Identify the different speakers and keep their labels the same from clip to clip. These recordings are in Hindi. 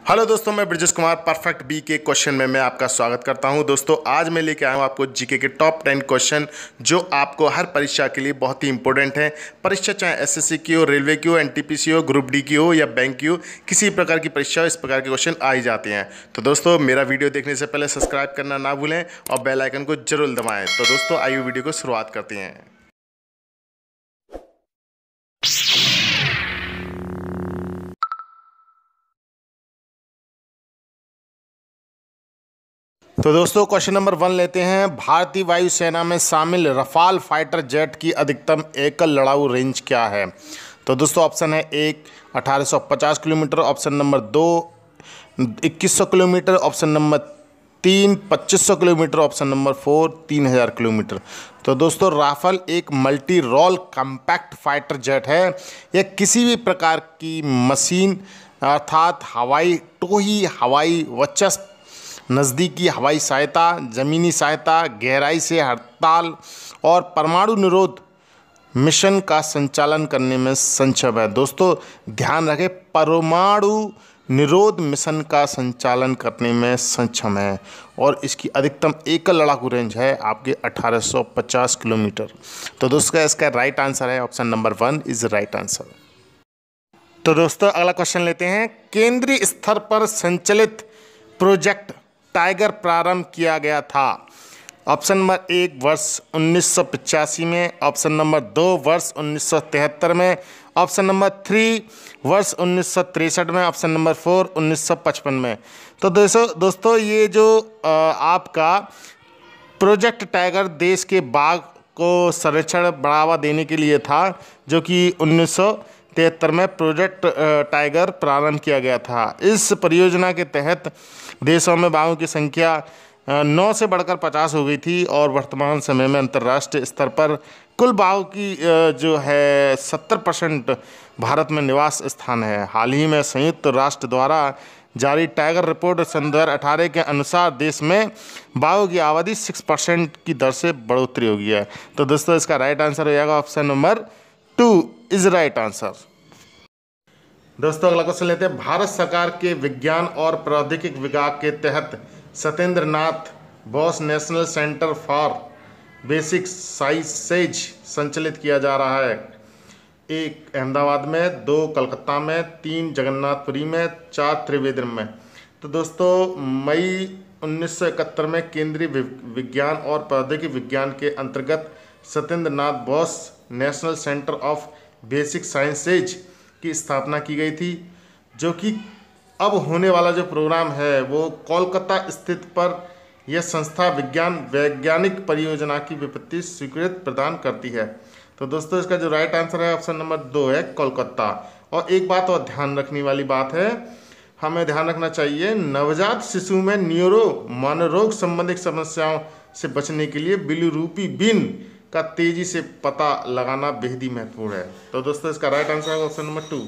Speaker 1: हेलो दोस्तों, मैं ब्रजेश कुमार परफेक्ट बी के क्वेश्चन में मैं आपका स्वागत करता हूं। दोस्तों आज मैं लेके आया हूं आपको जीके के टॉप 10 क्वेश्चन जो आपको हर परीक्षा के लिए बहुत ही इंपॉर्टेंट है। परीक्षा चाहे एसएससी की हो, रेलवे की हो, एनटीपीसी हो, ग्रुप डी की हो या बैंक की हो, किसी प्रकार की परीक्षा हो, इस प्रकार के क्वेश्चन आ ही जाते हैं। तो दोस्तों मेरा वीडियो देखने से पहले सब्सक्राइब करना ना भूलें और बेल आइकन को जरूर दबाएँ। तो दोस्तों आइए वीडियो को शुरुआत करते हैं। तो दोस्तों क्वेश्चन नंबर 1 लेते हैं। भारतीय वायुसेना में शामिल रफाल फाइटर जेट की अधिकतम एकल लड़ाऊ रेंज क्या है? तो दोस्तों ऑप्शन है 1 1850 kilometre, option number 2 2100 kilometre, option number 3 2500 kilometre, option number 4 3000 kilometre. तो दोस्तों राफेल एक multi role compact fighter jet है। यह किसी भी प्रकार की मशीन अर्थात हवाई टोही, हवाई वर्चस्व, नज़दीकी हवाई सहायता, ज़मीनी सहायता, गहराई से हड़ताल और परमाणु निरोध मिशन का संचालन करने में सक्षम है। दोस्तों ध्यान रखें, परमाणु निरोध मिशन का संचालन करने में सक्षम है और इसकी अधिकतम एकल लड़ाकू रेंज है आपके 1850 किलोमीटर। तो दोस्तों इसका राइट आंसर है option number 1 is right answer. तो दोस्तों अगला क्वेश्चन लेते हैं। केंद्रीय स्तर पर संचालित प्रोजेक्ट टाइगर प्रारंभ किया गया था। ऑप्शन नंबर 1 वर्ष 1985 में, ऑप्शन नंबर 2 वर्ष 1973 में, ऑप्शन नंबर 3 वर्ष 1963 में, ऑप्शन नंबर 4 1955 में। तो दोस्तों ये जो आपका प्रोजेक्ट टाइगर देश के बाघ को संरक्षण बढ़ावा देने के लिए था, जो कि 1973 में प्रोजेक्ट टाइगर प्रारंभ किया गया था। इस परियोजना के तहत देशों में बाघों की संख्या 9 से बढ़कर 50 हो गई थी और वर्तमान समय में अंतर्राष्ट्रीय स्तर पर कुल बाघों की जो है 70% भारत में निवास स्थान है। हाल ही में संयुक्त राष्ट्र द्वारा जारी टाइगर रिपोर्ट सन 2018 के अनुसार देश में बाघों की आबादी 6% की दर से बढ़ोतरी हो गई है। तो दोस्तों इसका राइट आंसर हो जाएगा option number 2 is right answer. दोस्तों अगला क्वेश्चन लेते हैं। भारत सरकार के विज्ञान और प्रौद्योगिकी विभाग के तहत Satyendra Nath Bose National Centre for Basic Sciences संचालित किया जा रहा है। 1 अहमदाबाद में, 2 कलकत्ता में, 3 जगन्नाथपुरी में, 4 त्रिवेंद्रम में। तो दोस्तों मई 1971 में केंद्रीय विज्ञान और प्रौद्योगिकी विज्ञान के अंतर्गत Satyendra Nath Bose National Centre of Basic Sciences की स्थापना की गई थी, जो कि अब होने वाला जो प्रोग्राम है वो कोलकाता स्थित पर यह संस्था वैज्ञानिक परियोजना की वित्तीय स्वीकृति प्रदान करती है। तो दोस्तों इसका जो राइट आंसर है ऑप्शन नंबर 2 है कोलकाता। और एक बात और ध्यान रखने वाली बात है, हमें ध्यान रखना चाहिए नवजात शिशु में मनोरोग संबंधित समस्याओं से बचने के लिए बिलीरूपी बीन का तेजी से पता लगाना बेहद ही महत्वपूर्ण है। तो दोस्तों इसका राइट आंसर है ऑप्शन नंबर 2।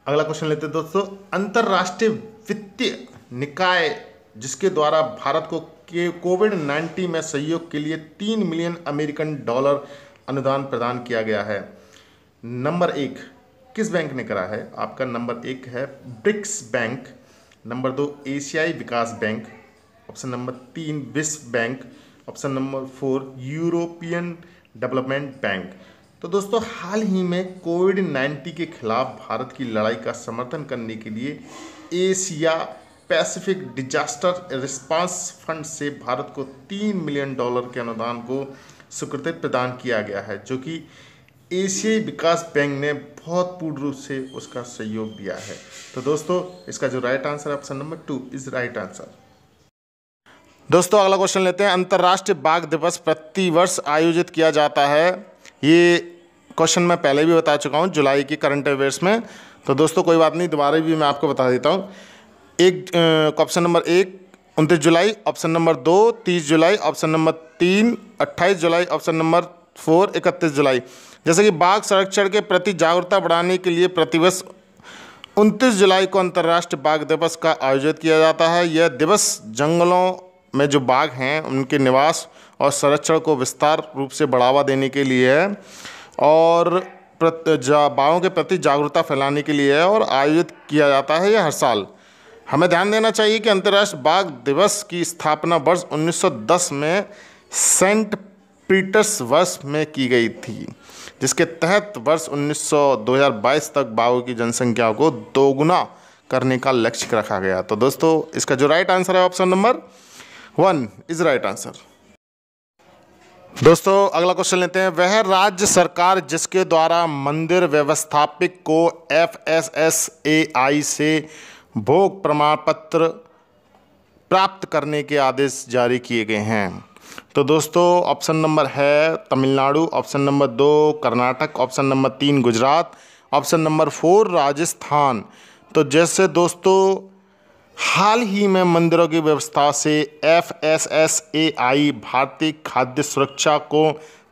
Speaker 1: अगला क्वेश्चन लेते हैं दोस्तों। अंतर्राष्ट्रीय वित्तीय निकाय जिसके द्वारा भारत को कोविड-19 में सहयोग के लिए $3 मिलियन अमेरिकन डॉलर अनुदान प्रदान किया गया है। नंबर 1 किस बैंक ने करा है? आपका नंबर 1 है ब्रिक्स बैंक, नंबर 2 एशियाई विकास बैंक, ऑप्शन नंबर 3 विश्व bank, option number 4 European development bank. तो दोस्तों हाल ही में कोविड-19 के खिलाफ भारत की लड़ाई का समर्थन करने के लिए Asia Pacific disaster response fund से भारत को $3 मिलियन के अनुदान को स्वीकृति प्रदान किया गया है, जो कि एशियाई विकास बैंक ने बहुत पूर्ण रूप से उसका सहयोग दिया है। तो दोस्तों इसका जो राइट आंसर है option number 2 is right answer. दोस्तों अगला क्वेश्चन लेते हैं। अंतर्राष्ट्रीय बाघ दिवस प्रति वर्ष आयोजित किया जाता है। ये क्वेश्चन मैं पहले भी बता चुका हूँ जुलाई की करंट अफेयर्स में। तो दोस्तों कोई बात नहीं, दोबारा भी मैं आपको बता देता हूँ। ऑप्शन नंबर 1 29 जुलाई, ऑप्शन नंबर 2 30 जुलाई, ऑप्शन नंबर 3 28 जुलाई, ऑप्शन नंबर 4 31 जुलाई। जैसे कि बाघ संरक्षण के प्रति जागरूकता बढ़ाने के लिए प्रतिवर्ष 29 जुलाई को अंतर्राष्ट्रीय बाघ दिवस का आयोजित किया जाता है। यह दिवस जंगलों में जो बाघ हैं उनके निवास और संरक्षण को विस्तार रूप से बढ़ावा देने के लिए है और बाघों के प्रति जागरूकता फैलाने के लिए है और आयोजित किया जाता है यह हर साल। हमें ध्यान देना चाहिए कि अंतर्राष्ट्रीय बाघ दिवस की स्थापना वर्ष 1910 में सेंट पीटर्स वर्ष में की गई थी, जिसके तहत वर्ष 2022 तक बाघों की जनसंख्या को दोगुना करने का लक्ष्य रखा गया। तो दोस्तों इसका जो राइट आंसर है option number 1 is right answer. दोस्तों अगला क्वेश्चन लेते हैं। वह राज्य सरकार जिसके द्वारा मंदिर व्यवस्थापक को FSSAI से भोग प्रमाण पत्र प्राप्त करने के आदेश जारी किए गए हैं। तो दोस्तों ऑप्शन नंबर है Tamil Nadu, option number 2 Karnataka, option number 3 Gujarat, option number 4 Rajasthan. तो जैसे दोस्तों हाल ही में मंदिरों की व्यवस्था से FSSAI भारतीय खाद्य सुरक्षा को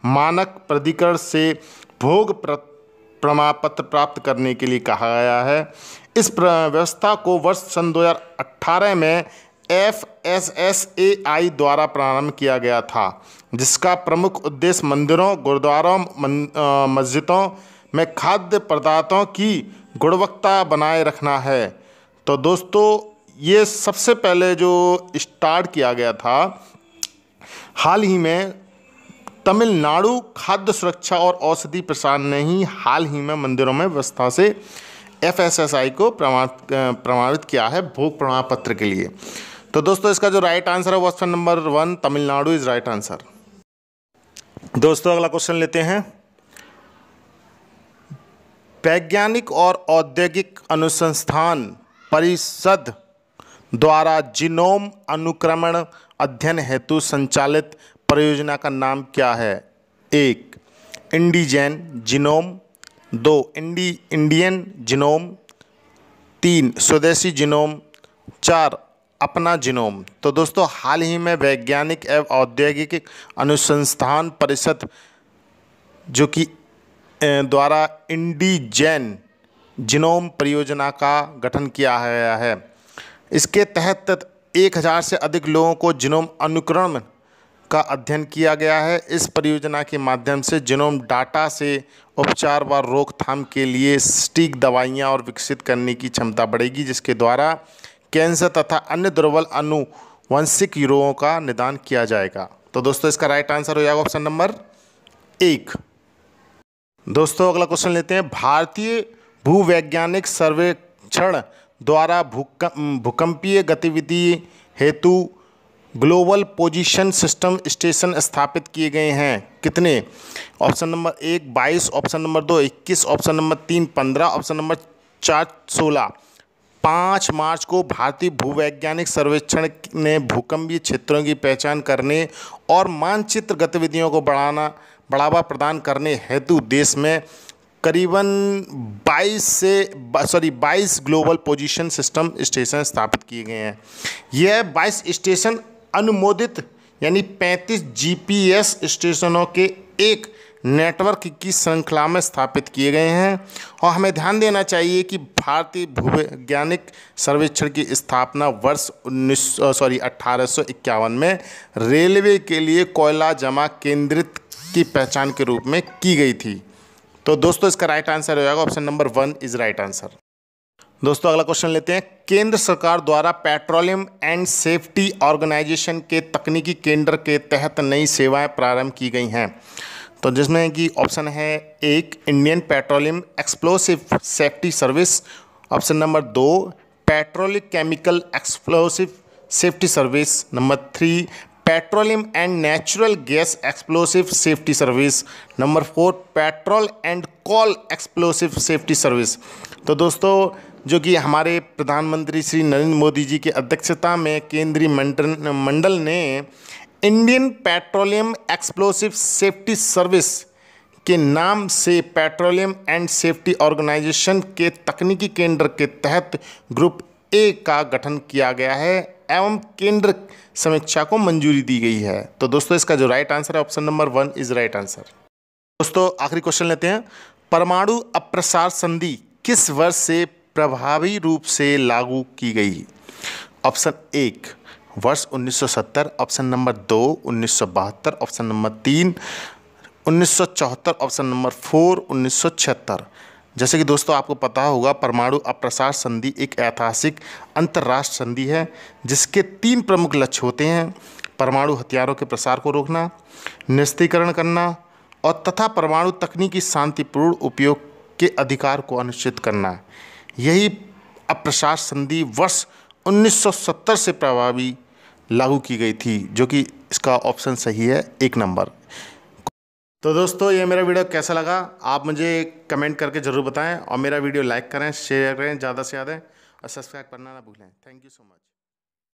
Speaker 1: मानक प्राधिकरण से भोग प्रमाण पत्र प्राप्त करने के लिए कहा गया है। इस व्यवस्था को वर्ष सन 2018 में FSSAI द्वारा प्रारंभ किया गया था, जिसका प्रमुख उद्देश्य मंदिरों, गुरुद्वारों, मस्जिदों में खाद्य पदार्थों की गुणवत्ता बनाए रखना है। तो दोस्तों ये सबसे पहले जो स्टार्ट किया गया था हाल ही में तमिलनाडु खाद्य सुरक्षा और औषधि प्रशासन ने ही हाल ही में मंदिरों में व्यवस्था से FSSAI को प्रमाणित किया है भोग प्रमाण पत्र के लिए। तो दोस्तों इसका जो राइट आंसर है वो option number 1 Tamil Nadu is right answer. दोस्तों अगला क्वेश्चन लेते हैं। वैज्ञानिक और औद्योगिक अनुसंधान परिषद द्वारा जीनोम अनुक्रमण अध्ययन हेतु संचालित परियोजना का नाम क्या है? 1 इंडिजेन जीनोम, 2 इंडियन जीनोम, 3 स्वदेशी जीनोम, 4 अपना जीनोम। तो दोस्तों हाल ही में वैज्ञानिक एवं औद्योगिक अनुसंधान परिषद जो कि द्वारा इंडिजेन जीनोम परियोजना का गठन किया गया है। इसके तहत 1000 से अधिक लोगों को जीनोम अनुक्रमण का अध्ययन किया गया है। इस परियोजना के माध्यम से जीनोम डाटा से उपचार व रोकथाम के लिए सटीक दवाइयाँ और विकसित करने की क्षमता बढ़ेगी, जिसके द्वारा कैंसर तथा अन्य दुर्बल आनुवंशिक रोगों का निदान किया जाएगा। तो दोस्तों इसका राइट आंसर हो जाएगा ऑप्शन नंबर 1। दोस्तों अगला क्वेश्चन लेते हैं। भारतीय भूवैज्ञानिक सर्वेक्षण द्वारा भूकंपीय गतिविधि हेतु ग्लोबल पोजीशन सिस्टम स्टेशन स्थापित किए गए हैं कितने? Option number 1 22, option number 2 21, option number 3 15, option number 4 16। 5 मार्च को भारतीय भूवैज्ञानिक सर्वेक्षण ने भूकंपीय क्षेत्रों की पहचान करने और मानचित्र गतिविधियों को बढ़ावा प्रदान करने हेतु देश में करीबन 22 ग्लोबल पोजीशन सिस्टम स्टेशन स्थापित किए गए हैं। यह 22 स्टेशन अनुमोदित यानी 35 GPS स्टेशनों के एक नेटवर्क की श्रृंखला में स्थापित किए गए हैं। और हमें ध्यान देना चाहिए कि भारतीय भूवैज्ञानिक सर्वेक्षण की स्थापना वर्ष 1851 में रेलवे के लिए कोयला जमा केंद्रित की पहचान के रूप में की गई थी। तो दोस्तों इसका राइट आंसर हो जाएगा option number 1 is right answer. दोस्तों अगला क्वेश्चन लेते हैं। केंद्र सरकार द्वारा पेट्रोलियम एंड सेफ्टी ऑर्गेनाइजेशन के तकनीकी केंद्र के तहत नई सेवाएं प्रारंभ की गई हैं। तो जिसमें कि ऑप्शन है 1 Indian petroleum explosive safety service, option number 2 petrolic chemical explosive safety service, number 3 petroleum and natural gas explosive safety service, number 4 petrol and coal explosive safety service. तो दोस्तों जो कि हमारे प्रधानमंत्री श्री नरेंद्र मोदी जी की अध्यक्षता में केंद्रीय मंडल ने Indian petroleum explosive safety service के नाम से पेट्रोलियम एंड सेफ्टी ऑर्गेनाइजेशन के तकनीकी केंद्र के तहत ग्रुप ए का गठन किया गया है एवं केंद्र समीक्षा को मंजूरी दी गई है। तो दोस्तों इसका जो राइट आंसर है option number 1 is right answer. दोस्तों आखिरी क्वेश्चन लेते हैं। परमाणु अप्रसार संधि किस वर्ष से प्रभावी रूप से लागू की गई? ऑप्शन 1 वर्ष 1970, option number 2 1972, option number 3 1974, option number 4 1976। जैसे कि दोस्तों आपको पता होगा, परमाणु अप्रसार संधि एक ऐतिहासिक अंतर्राष्ट्रीय संधि है जिसके 3 प्रमुख लक्ष्य होते हैं: परमाणु हथियारों के प्रसार को रोकना, निरस्त्रीकरण करना और तथा परमाणु तकनीकी शांतिपूर्ण उपयोग के अधिकार को अनिश्चित करना। यही अप्रसार संधि वर्ष 1970 से प्रभावी लागू की गई थी, जो कि इसका ऑप्शन सही है 1 नंबर। तो दोस्तों ये मेरा वीडियो कैसा लगा आप मुझे कमेंट करके ज़रूर बताएं और मेरा वीडियो लाइक करें, शेयर करें ज़्यादा से ज़्यादा और सब्सक्राइब करना ना भूलें। Thank you so much.